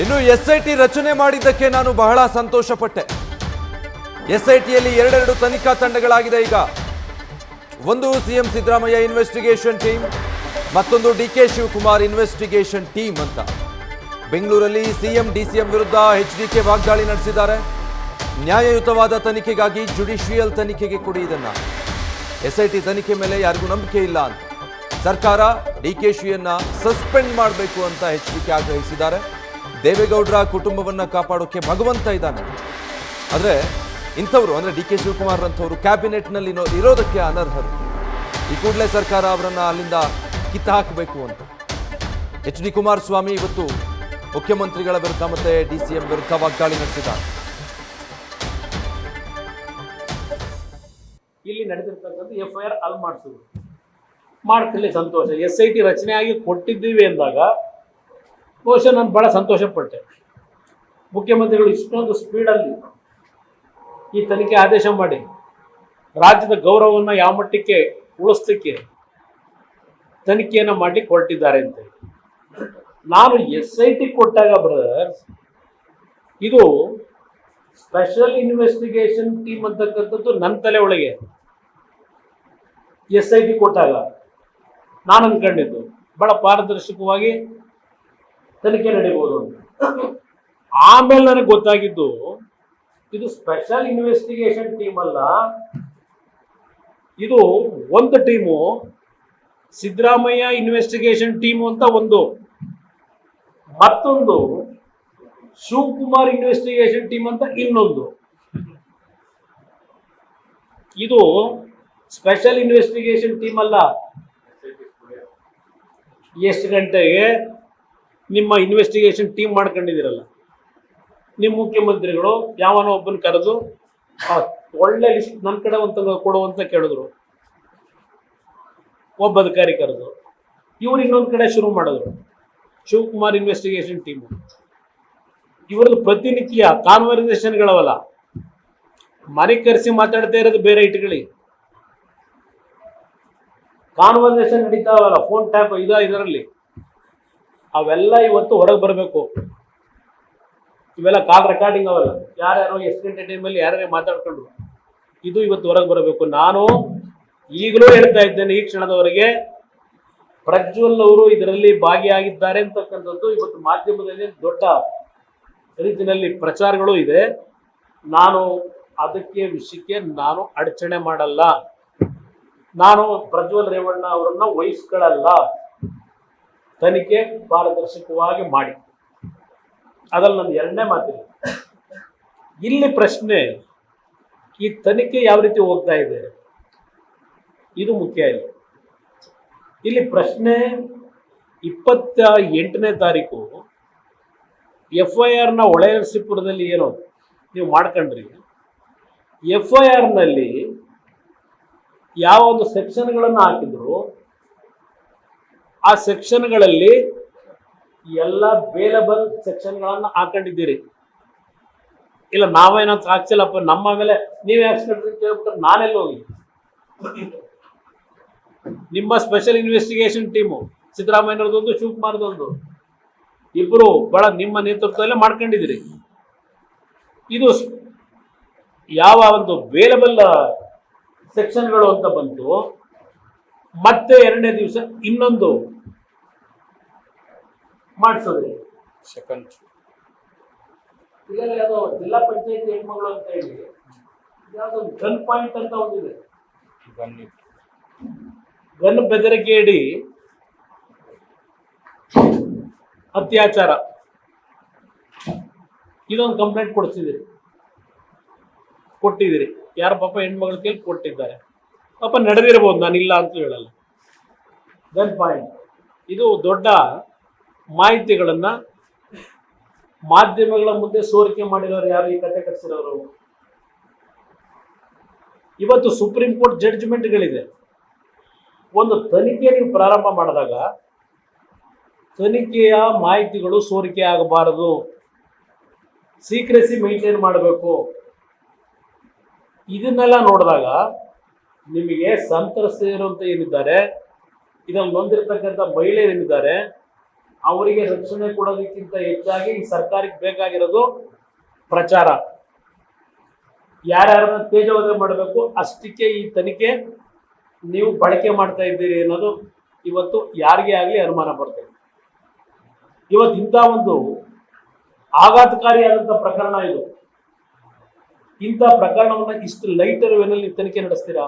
ಇನ್ನು ಎಸ್ಐಟಿ ರಚನೆ ಮಾಡಿದ್ದಕ್ಕೆ ನಾನು ಬಹಳ ಸಂತೋಷಪಟ್ಟೆ. ಎಸ್ಐಟಿಯಲ್ಲಿ ಎರಡೆರಡು ತನಿಖಾ ತಂಡಗಳಾಗಿದೆ ಈಗ. ಒಂದು ಸಿಎಂ ಸಿದ್ದರಾಮಯ್ಯ ಇನ್ವೆಸ್ಟಿಗೇಷನ್ ಟೀಮ್, ಮತ್ತೊಂದು ಡಿಕೆ ಶಿವಕುಮಾರ್ ಇನ್ವೆಸ್ಟಿಗೇಷನ್ ಟೀಮ್ ಅಂತ. ಬೆಂಗಳೂರಲ್ಲಿ ಸಿಎಂ ಡಿಸಿಎಂ ವಿರುದ್ಧ ಎಚ್ಡಿಕೆ ವಾಗ್ದಾಳಿ ನಡೆಸಿದ್ದಾರೆ. ನ್ಯಾಯಯುತವಾದ ತನಿಖೆಗಾಗಿ ಜುಡಿಷಿಯಲ್ ತನಿಖೆಗೆ ಕೊಡಿ ಇದನ್ನ. ಎಸ್ಐಟಿ ತನಿಖೆ ಮೇಲೆ ಯಾರಿಗೂ ನಂಬಿಕೆ ಇಲ್ಲ ಅಂತ ಸರ್ಕಾರ ಡಿಕೆಶಿಯನ್ನ ಸಸ್ಪೆಂಡ್ ಮಾಡಬೇಕು ಅಂತ ಎಚ್ಡಿಕೆ ಆಗ್ರಹಿಸಿದ್ದಾರೆ. ದೇವೇಗೌಡರ ಕುಟುಂಬವನ್ನ ಕಾಪಾಡೋಕೆ ಭಗವಂತ ಇದ್ದಾನೆ, ಆದರೆ ಇಂಥವ್ರು ಅಂದರೆ ಡಿಕೆ ಶಿವಕುಮಾರ್ ಅಂಥವ್ರು ಕ್ಯಾಬಿನೆಟ್ನಲ್ಲಿ ಇರೋದಕ್ಕೆ ಅನರ್ಹರು. ಈ ಕೂಡಲೇ ಸರ್ಕಾರ ಅವರನ್ನು ಅಲ್ಲಿಂದ ಕಿತ್ತು ಹಾಕಬೇಕು ಅಂತ ಎಚ್ ಡಿ ಕುಮಾರಸ್ವಾಮಿ ಇವತ್ತು ಮುಖ್ಯಮಂತ್ರಿಗಳ ವಿರುದ್ಧ ಮತ್ತೆ ಡಿಸಿಎಂ ವಿರುದ್ಧ ವಾಗ್ದಾಳಿ ನಡೆಸಿದ್ದಾರೆ. ಇಲ್ಲಿ ನಡೆದಿರ್ತಕ್ಕಂಥ FIR ಅಲ್ಲಿ ಮಾಡಿಸೋದು ಮಾಡ್ತಿರ್ಲಿ ಸಂತೋಷ. SIT ರಚನೆ ಆಗಿ ಕೊಟ್ಟಿದ್ದೀವಿ ಅಂದಾಗ ಬಹುಶಃ ನಾನು ಬಹಳ ಸಂತೋಷ ಪಟ್ಟೆ. ಮುಖ್ಯಮಂತ್ರಿಗಳು ಇಷ್ಟೊಂದು ಸ್ಪೀಡಲ್ಲಿ ಈ ತನಿಖೆ ಆದೇಶ ಮಾಡಿ ರಾಜ್ಯದ ಗೌರವವನ್ನು ಯಾವ ಮಟ್ಟಕ್ಕೆ ಉಳಿಸ್ಲಿಕ್ಕೆ ತನಿಖೆಯನ್ನು ಮಾಡಲಿಕ್ಕೆ ಹೊರಟಿದ್ದಾರೆ ಅಂತ. ನಾನು SIT ಕೊಟ್ಟಾಗ ಬ್ರದರ್ಸ್, ಇದು ಸ್ಪೆಷಲ್ ಇನ್ವೆಸ್ಟಿಗೇಷನ್ ಟೀಮ್ ಅಂತಕ್ಕಂಥದ್ದು ನನ್ನ ತಲೆ ಒಳಗೆ SIT ಕೊಟ್ಟಾಗ ನಾನು ಅನ್ಕೊಂಡಿದ್ದು ಬಹಳ ಪಾರದರ್ಶಕವಾಗಿ ತನಿಖೆ ನಡೀಬಹುದು ಅಂತ. ಆಮೇಲೆ ನನಗೆ ಗೊತ್ತಾಗಿದ್ದು ಇದು ಸ್ಪೆಷಲ್ ಇನ್ವೆಸ್ಟಿಗೇಷನ್ ಟೀಮ್ ಅಲ್ಲ, ಇದು ಒಂದು ಟೀಮು ಸಿದ್ದರಾಮಯ್ಯ ಇನ್ವೆಸ್ಟಿಗೇಷನ್ ಟೀಮು ಅಂತ ಒಂದು, ಮತ್ತೊಂದು ಶಿವಕುಮಾರ್ ಇನ್ವೆಸ್ಟಿಗೇಷನ್ ಟೀಮ್ ಅಂತ ಇನ್ನೊಂದು. ಇದು ಸ್ಪೆಷಲ್ ಇನ್ವೆಸ್ಟಿಗೇಷನ್ ಟೀಮ್ ಅಲ್ಲ. ಎಷ್ಟು ಗಂಟೆಗೆ ನಿಮ್ಮ ಇನ್ವೆಸ್ಟಿಗೇಷನ್ ಟೀಮ್ ಮಾಡ್ಕೊಂಡಿದ್ದೀರಲ್ಲ, ನಿಮ್ಮ ಮುಖ್ಯಮಂತ್ರಿಗಳು ಯಾವನೋ ಒಬ್ಬನ ಕರೆದು ಒಳ್ಳೆ ಲಿಸ್ಟ್ ನನ್ನ ಕಡೆ ಒಂದು ಕೊಡುವಂತ ಕೇಳಿದ್ರು. ಒಬ್ಬ ಅಧಿಕಾರಿ ಕರೆದು ಇವ್ರು ಇನ್ನೊಂದು ಕಡೆ ಶುರು ಮಾಡಿದ್ರು. ಶಿವಕುಮಾರ್ ಇನ್ವೆಸ್ಟಿಗೇಷನ್ ಟೀಮು ಇವ್ರದ್ದು ಪ್ರತಿನಿತ್ಯ ಕಾನ್ವರ್ಸೇಷನ್ಗಳವಲ್ಲ, ಮನೆ ಕರೆಸಿ ಮಾತಾಡ್ತಾ ಇರೋದು ಬೇರೆ ಇಟ್ಕೊಳ್ಳಿ, ಕಾನ್ವರ್ಸೇಷನ್ ನಡೀತಾವಲ್ಲ ಫೋನ್ ಟ್ಯಾಪ್ ಇದರಲ್ಲಿ, ಅವೆಲ್ಲ ಇವತ್ತು ಹೊರಗೆ ಬರಬೇಕು. ಇವೆಲ್ಲ ಕಾಲ್ ರೆಕಾರ್ಡಿಂಗ್ ಅವಲ್ಲ, ಯಾರ್ಯಾರೋ ಎಷ್ಟು ಗಂಟೆ ಟೈಮಲ್ಲಿ ಯಾರ್ಯಾರು ಮಾತಾಡ್ಕೊಂಡ್ರು, ಇದು ಇವತ್ತು ಹೊರಗೆ ಬರಬೇಕು. ನಾನು ಈಗಲೂ ಹೇಳ್ತಾ ಇದ್ದೇನೆ, ಈ ಕ್ಷಣದವರೆಗೆ ಪ್ರಜ್ವಲ್ ಅವರು ಇದರಲ್ಲಿ ಭಾಗಿಯಾಗಿದ್ದಾರೆ ಅಂತಕ್ಕಂಥದ್ದು ಇವತ್ತು ಮಾಧ್ಯಮದಲ್ಲಿ ದೊಡ್ಡ ರೀತಿಯಲ್ಲಿ ಪ್ರಚಾರಗಳು ಇದೆ. ನಾನು ಅದಕ್ಕೆ ವಿಷಯಕ್ಕೆ ನಾನು ಅಡಚಣೆ ಮಾಡಲ್ಲ, ನಾನು ಪ್ರಜ್ವಲ್ ರೇವಣ್ಣ ಅವರನ್ನ ವಹಿಸ್ಕೊಳ್ಳಲ್ಲ. ತನಿಖೆ ಪಾರದರ್ಶಕವಾಗಿ ಮಾಡಿ, ಅದ್ರಲ್ಲಿ ನನ್ನ ಎರಡನೇ ಮಾತಿಲ್ಲ. ಇಲ್ಲಿ ಪ್ರಶ್ನೆ, ಈ ತನಿಖೆ ಯಾವ ರೀತಿ ಹೋಗ್ತಾ ಇದೆ ಇದು ಮುಖ್ಯ. ಇಲ್ಲಿ ಪ್ರಶ್ನೆ 28ನೇ ತಾರೀಕು FIR ಹೊಳೆನರಸೀಪುರದಲ್ಲಿ ಏನೋ ನೀವು ಮಾಡ್ಕೊಂಡ್ರಿ. FIR ನಲ್ಲಿ ಯಾವ ಒಂದು ಸೆಕ್ಷನ್ಗಳನ್ನು ಹಾಕಿದ್ರು, ಆ ಸೆಕ್ಷನ್ಗಳಲ್ಲಿ ಎಲ್ಲ ಬೇಲಬಲ್ ಸೆಕ್ಷನ್ಗಳನ್ನು ಹಾಕೊಂಡಿದ್ದೀರಿ. ಇಲ್ಲ ನಾವೇನಂತ ಹಾಕ್ಸಿಲ್ಲಪ್ಪ, ನಮ್ಮ ಮೇಲೆ ನೀವೇ ಹಾಕ್ಸ್ಕೊಂಡ್ರಿ ಅಂತ ಹೇಳ್ಬಿಟ್ಟು ನಾನೆಲ್ಲ ಹೋಗಿ ನಿಮ್ಮ ಸ್ಪೆಷಲ್ ಇನ್ವೆಸ್ಟಿಗೇಷನ್ ಟೀಮು ಸಿದ್ದರಾಮಯ್ಯನವ್ರದೊಂದು ಶಿವಕುಮಾರ್ದೊಂದು ಇಬ್ಬರು ಬಹಳ ನಿಮ್ಮ ನೇತೃತ್ವದಲ್ಲೇ ಮಾಡ್ಕೊಂಡಿದ್ದೀರಿ. ಇದು ಯಾವ ಒಂದು ಬೇಲಬಲ್ ಸೆಕ್ಷನ್ಗಳು ಅಂತ ಬಂತು. ಮತ್ತೆ ಎರಡನೇ ದಿವಸ ಇನ್ನೊಂದು ಮಾಡಿಸೋದ್ರಿ ಸೆಕೆಂಡ್ ಯಾವುದೋ ಜಿಲ್ಲಾ ಪಂಚಾಯತ್ ಹೆಣ್ಮಗಳು ಅಂತ ಹೇಳಿ ಯಾವುದೋ ಗನ್ ಪಾಯಿಂಟ್ ಅಂತ ಒಂದಿದೆ, ಗನ್ ಬೆದರಿಕೆಯಡಿ ಅತ್ಯಾಚಾರ, ಇದೊಂದು ಕಂಪ್ಲೇಂಟ್ ಕೊಟ್ಟಿದ್ದೀರಿ. ಯಾರ ಪಾಪ ಹೆಣ್ಮಗಳ ಕೇಳಿ ಕೊಟ್ಟಿದ್ದಾರೆ, ಪಾಪ ನಡೆದಿರ್ಬೋದು, ನಾನಿಲ್ಲ ಅಂತ ಹೇಳಲ್ಲ. ಗನ್ ಪಾಯಿಂಟ್ ಇದು ದೊಡ್ಡ ಮಾಹಿತಿಗಳನ್ನ ಮಾಧ್ಯಮಗಳ ಮುಂದೆ ಸೋರಿಕೆ ಮಾಡಿರೋರು ಯಾರು, ಈ ಕತೆ ಕಟ್ಟಿಸಿರೋರು. ಇವತ್ತು ಸುಪ್ರೀಂ ಕೋರ್ಟ್ ಜಡ್ಜ್ಮೆಂಟ್ಗಳಿದೆ. ಒಂದು ತನಿಖೆ ನೀವು ಪ್ರಾರಂಭ ಮಾಡಿದಾಗ ತನಿಖೆಯ ಮಾಹಿತಿಗಳು ಸೋರಿಕೆ ಆಗಬಾರದು, ಸೀಕ್ರೆಸಿ ಮೇಂಟೈನ್ ಮಾಡಬೇಕು. ಇದನ್ನೆಲ್ಲ ನೋಡಿದಾಗ ನಿಮಗೆ ಸಂತ್ರಸ್ತೆಯರು ಅಂತ ಏನಿದ್ದಾರೆ, ಇದರಲ್ಲಿ ನೊಂದಿರತಕ್ಕಂಥ ಮಹಿಳೆಯರೇನಿದ್ದಾರೆ ಅವರಿಗೆ ರಕ್ಷಣೆ ಕೊಡೋದಕ್ಕಿಂತ ಹೆಚ್ಚಾಗಿ ಈ ಸರ್ಕಾರಕ್ಕೆ ಬೇಕಾಗಿರೋದು ಪ್ರಚಾರ. ಯಾರ್ಯಾರನ್ನ ತೇಜೋವಧೆ ಮಾಡಬೇಕು ಅಷ್ಟಕ್ಕೆ ಈ ತನಿಖೆ ನೀವು ಬಳಕೆ ಮಾಡ್ತಾ ಇದ್ದೀರಿ ಅನ್ನೋದು ಇವತ್ತು ಯಾರಿಗೇ ಆಗಲಿ ಅನುಮಾನ ಬರ್ತದೆ. ಇವತ್ತು ಇಂಥ ಒಂದು ಆಘಾತಕಾರಿಯಾದಂಥ ಪ್ರಕರಣ ಇದು. ಇಂಥ ಪ್ರಕರಣವನ್ನ ಇಷ್ಟು ಲೈಟರ್ ವೇನಲ್ಲಿ ತನಿಖೆ ನಡೆಸ್ತೀರಾ?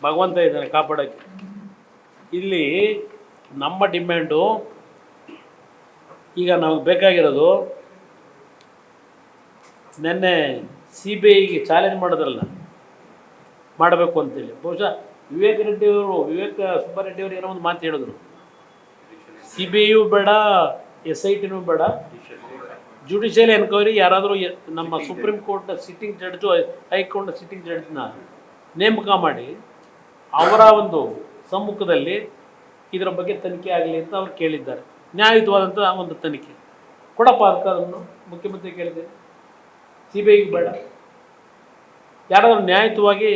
ಭಗವಂತ ಇದ್ದಾನೆ ಕಾಪಾಡಕ್ಕೆ. ಇಲ್ಲಿ ನಮ್ಮ ಡಿಮ್ಯಾಂಡು ಈಗ ನಮಗೆ ಬೇಕಾಗಿರೋದು, ನಿನ್ನೆ CBIಗೆ ಚಾಲೆಂಜ್ ಮಾಡಿದ್ರಲ್ಲ ಮಾಡಬೇಕು ಅಂತೇಳಿ, ಬಹುಶಃ ವಿವೇಕ ಸುಬ್ಬಾರೆಡ್ಡಿಯವರು ಏನೋ ಒಂದು ಮಾತು ಹೇಳಿದ್ರು, CBIಯೂ ಬೇಡ SITನೂ ಬೇಡ, ಜುಡಿಷಿಯಲ್ ಎನ್ಕ್ವೈರಿ ಯಾರಾದರೂ ನಮ್ಮ ಸುಪ್ರೀಂ ಕೋರ್ಟ್ನ ಸಿಟ್ಟಿಂಗ್ ಜಡ್ಜು ಹೈಕೋರ್ಟ್ನ ಸಿಟ್ಟಿಂಗ್ ಜಡ್ಜ್ನ ನೇಮಕ ಮಾಡಿ ಅವರ ಒಂದು ಸಮ್ಮುಖದಲ್ಲಿ ಇದರ ಬಗ್ಗೆ ತನಿಖೆ ಆಗಲಿ ಅಂತ ಅವ್ರು ಕೇಳಿದ್ದಾರೆ. ನ್ಯಾಯಯುತವಾದಂಥ ಒಂದು ತನಿಖೆ ಕೊಡಪ್ಪ ಅದನ್ನು ಮುಖ್ಯಮಂತ್ರಿ ಕೇಳಿದ್ದೇನೆ. CBIಗೆ ಬೇಡ, ಯಾರಾದರೂ ನ್ಯಾಯಯುತವಾಗಿ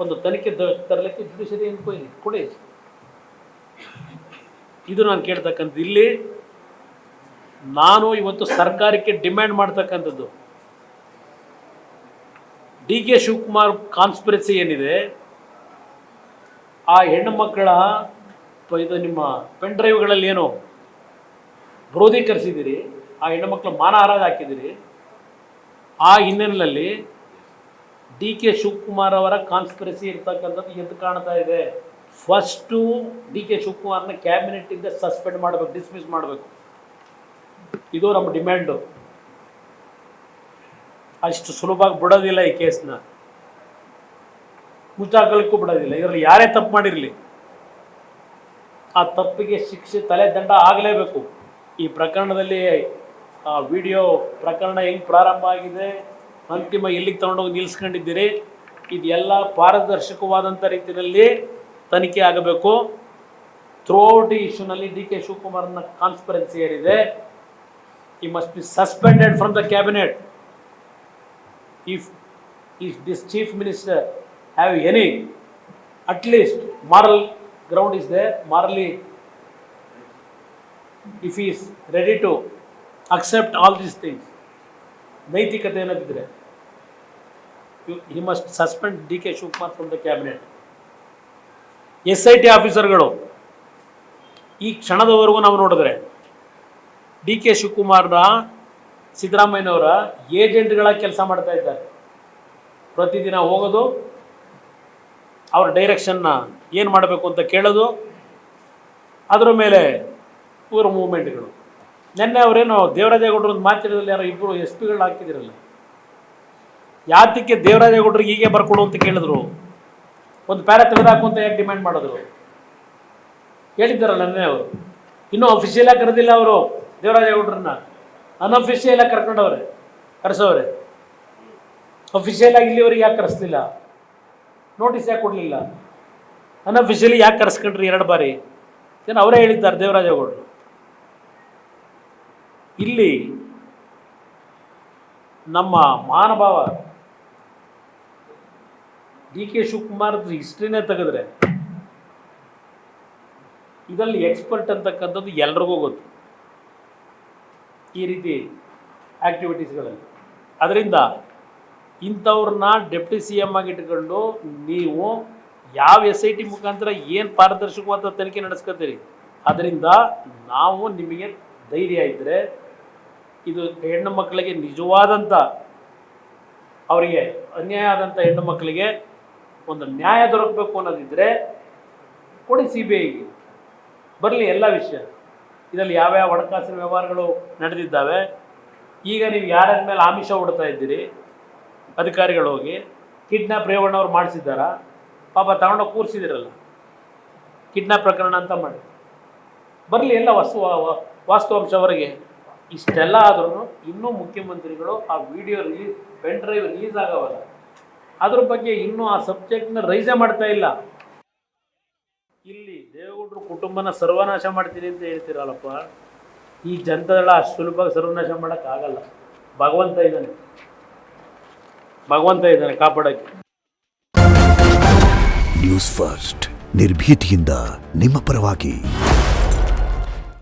ಒಂದು ತನಿಖೆ ತರಲಿಕ್ಕೆ ಜುಡಿಷಿಯರಿ ಎನ್ಕ್ವೈರಿ ಕೊಡಿ. ಇದು ನಾನು ಕೇಳ್ತಕ್ಕಂಥದ್ದು. ಇಲ್ಲಿ ನಾನು ಇವತ್ತು ಸರ್ಕಾರಕ್ಕೆ ಡಿಮ್ಯಾಂಡ್ ಮಾಡ್ತಕ್ಕಂಥದ್ದು, DK ಶಿವಕುಮಾರ್ ಕಾನ್ಸ್ಪಿರಸಿ ಏನಿದೆ, ಆ ಹೆಣ್ಣು ಮಕ್ಕಳ ಇದು ನಿಮ್ಮ ಪೆನ್ ಡ್ರೈವ್ಗಳಲ್ಲಿ ಏನೋ ಕ್ರೋಧೀಕರಿಸಿದ್ದೀರಿ, ಆ ಹೆಣ್ಣು ಮಕ್ಕಳ ಮಾನಹಾರಾಗ ಹಾಕಿದ್ದೀರಿ. ಆ ಹಿನ್ನೆಲೆಯಲ್ಲಿ DK ಶಿವಕುಮಾರ್ ಅವರ ಕಾನ್ಸ್ಪಿರಸಿ ಇರ್ತಕ್ಕಂಥದ್ದು ಎದ್ದು ಕಾಣ್ತಾ ಇದೆ. ಫಸ್ಟು DK ಶಿವಕುಮಾರ್ನ ಕ್ಯಾಬಿನೆಟ್ಟಿಂದ ಸಸ್ಪೆಂಡ್ ಮಾಡಬೇಕು, ಡಿಸ್ಮಿಸ್ ಮಾಡಬೇಕು. ಇದು ನಮ್ಮ ಡಿಮ್ಯಾಂಡು. ಅಷ್ಟು ಸುಲಭವಾಗಿ ಬಿಡೋದಿಲ್ಲ, ಈ ಕೇಸ್ನ ಮುಚ್ಚಾಕಲಿಕ್ಕೂ ಬಿಡೋದಿಲ್ಲ. ಇದರಲ್ಲಿ ಯಾರೇ ತಪ್ಪು ಮಾಡಿರಲಿ ಆ ತಪ್ಪಿಗೆ ಶಿಕ್ಷೆ, ತಲೆ ದಂಡ ಆಗಲೇಬೇಕು. ಈ ಪ್ರಕರಣದಲ್ಲಿ ವಿಡಿಯೋ ಪ್ರಕರಣ ಹೆಂಗೆ ಪ್ರಾರಂಭ ಆಗಿದೆ, ಅಂತಿಮ ಎಲ್ಲಿಗೆ ತಗೊಂಡೋಗಿ ನಿಲ್ಲಿಸ್ಕೊಂಡಿದ್ದೀರಿ, ಇದೆಲ್ಲ ಪಾರದರ್ಶಕವಾದಂಥ ರೀತಿಯಲ್ಲಿ ತನಿಖೆ ಆಗಬೇಕು. ಥ್ರೂಔಟ್ ಈ ಇಶ್ಯೂನಲ್ಲಿ DK ಶಿವಕುಮಾರ್ನ ಕಾನ್ಸ್ಪಿರೆನ್ಸಿ ಏನಿದೆ, he must be suspended from the cabinet. If this chief minister have any at least moral ground is there, morally if he is ready to accept all these things, ನೈತಿಕತೆ ಏನಾದಿದ್ರೆ he must suspend DK Shivakumar from the cabinet. SIT ಆಫೀಸರ್ಗಳು ಈ ಕ್ಷಣದವರೆಗೂ ನಾವು ನೋಡಿದ್ರೆ DK ಶಿವಕುಮಾರ್ನ ಸಿದ್ದರಾಮಯ್ಯನವರ ಏಜೆಂಟ್ಗಳಾಗಿ ಕೆಲಸ ಮಾಡ್ತಾ ಇದ್ದಾರೆ. ಪ್ರತಿದಿನ ಹೋಗೋದು, ಅವ್ರ ಡೈರೆಕ್ಷನ್ನ ಏನು ಮಾಡಬೇಕು ಅಂತ ಕೇಳೋದು, ಅದರ ಮೇಲೆ ಇವರು ಮೂವ್ಮೆಂಟ್ಗಳು. ನಿನ್ನೆ ಅವರೇನು ದೇವರಾಜೇಗೌಡರು ಒಂದು ಮಾತಿರೋದ್ರಲ್ಲಿ ಯಾರೋ ಇಬ್ಬರು SPಗಳು ಹಾಕಿದಿರಲ್ಲ, ಯಾತಕ್ಕೆ ದೇವರಾಜೇಗೌಡರಿಗೆ ಹೀಗೆ ಬರ್ಕೊಡು ಅಂತ ಕೇಳಿದ್ರು, ಒಂದು ಪ್ಯಾರ ತೆಗೆದಾಕು ಅಂತ ಯಾಕೆ ಡಿಮ್ಯಾಂಡ್ ಮಾಡಿದ್ರು ಹೇಳಿದ್ದಾರಲ್ಲ ನಿನ್ನೆ ಅವರು. ಇನ್ನೂ ಅಫಿಷಿಯಲಾಗಿ ಕರೆದಿಲ್ಲ ಅವರು ದೇವರಾಜೇಗೌಡರನ್ನ, ಅನ್ಅಫಿಷಿಯಲಾಗಿ ಕರೆಸೋರೆ. ಅಫಿಷಿಯಲಾಗಿ ಇಲ್ಲಿವರೆಗೆ ಯಾಕೆ ಕರೆಸ್ಲಿಲ್ಲ, ನೋಟಿಸ್ ಯಾಕೆ ಕೊಡಲಿಲ್ಲ, ಅನ್ಅಫಿಷಿಯಲಿ ಯಾಕೆ ಕರೆಸ್ಕೊಂಡ್ರಿ 2 ಬಾರಿ ಏನು ಅವರೇ ಹೇಳಿದ್ದಾರೆ ದೇವರಾಜೇಗೌಡರು. ಇಲ್ಲಿ ನಮ್ಮ ಮಹಾನುಭಾವ DK ಶಿವಕುಮಾರ್ದು ಹಿಸ್ಟ್ರಿನೇ ತೆಗೆದ್ರೆ ಇದರಲ್ಲಿ ಎಕ್ಸ್ಪರ್ಟ್ ಅಂತಕ್ಕಂಥದ್ದು ಎಲ್ರಿಗೂ ಗೊತ್ತು ಈ ರೀತಿ ಆ್ಯಕ್ಟಿವಿಟೀಸ್ಗಳಲ್ಲಿ. ಅದರಿಂದ ಇಂಥವ್ರನ್ನ ಡೆಪ್ಟಿ CM ಆಗಿ ಇಟ್ಕೊಂಡು ನೀವು ಯಾವ SIT ಮುಖಾಂತರ ಏನು ಪಾರದರ್ಶಕವಾದ ತನಿಖೆ ನಡೆಸ್ಕೊತೀರಿ. ಅದರಿಂದ ನಾವು ನಿಮಗೆ ಧೈರ್ಯ ಇದ್ದರೆ, ಇದು ಹೆಣ್ಣು ಮಕ್ಕಳಿಗೆ ನಿಜವಾದಂಥ, ಅವರಿಗೆ ಅನ್ಯಾಯ ಆದಂಥ ಹೆಣ್ಣು ಮಕ್ಕಳಿಗೆ ಒಂದು ನ್ಯಾಯ ದೊರಕಬೇಕು ಅನ್ನೋದಿದ್ದರೆ ಕೊಡಿ, CBIಗೆ ಬರಲಿ ಎಲ್ಲ ವಿಷಯ. ಇದರಲ್ಲಿ ಯಾವ್ಯಾವ ಹಣಕಾಸಿನ ವ್ಯವಹಾರಗಳು ನಡೆದಿದ್ದಾವೆ, ಈಗ ನೀವು ಯಾರ್ಯಾರ ಮೇಲೆ ಆಮಿಷ ಹೊಡ್ತಾ ಇದ್ದೀರಿ, ಅಧಿಕಾರಿಗಳು ಹೋಗಿ ಕಿಡ್ನಾಪ್ ರೇವಣ್ಣವ್ರು ಮಾಡಿಸಿದ್ದಾರಾ, ಪಾಪ ತಗೊಂಡೋಗಿ ಕೂರಿಸಿದಿರಲ್ಲ, ಕಿಡ್ನಾಪ್ ಪ್ರಕರಣ ಅಂತ ಮಾಡಿ ಬರಲಿ ಎಲ್ಲ ವಾಸ್ತವಾಂಶವರೆಗೆ. ಇಷ್ಟೆಲ್ಲ ಆದ್ರೂ ಇನ್ನೂ ಮುಖ್ಯಮಂತ್ರಿಗಳು ಆ video release, pen drive release ಆಗವಲ್ಲ, ಅದ್ರ ಬಗ್ಗೆ ಇನ್ನೂ ಆ ಸಬ್ಜೆಕ್ಟ್ನ ರೈಸೇ ಮಾಡ್ತಾ ಇಲ್ಲ. ಇಲ್ಲಿ ದೇವೇಗೌಡರು ಕುಟುಂಬನ ಸರ್ವನಾಶ ಮಾಡ್ತೀನಿ ಅಂತ ಹೇಳ್ತೀರಲ್ಲಪ್ಪ, ಈ ಜನತೆಗಳ ಅಷ್ಟು ಸುಲಭವಾಗಿ ಸರ್ವನಾಶ ಮಾಡೋಕ್ಕಾಗಲ್ಲ. ಭಗವಂತ ಇದ್ದಾನೆ ಕಾಪಾಡೋಕ್ಕೆ. ನ್ಯೂಸ್ ಫಸ್ಟ್ ನಿರ್ಭೀತಿಯಿಂದ ನಿಮ್ಮ ಪರವಾಗಿ.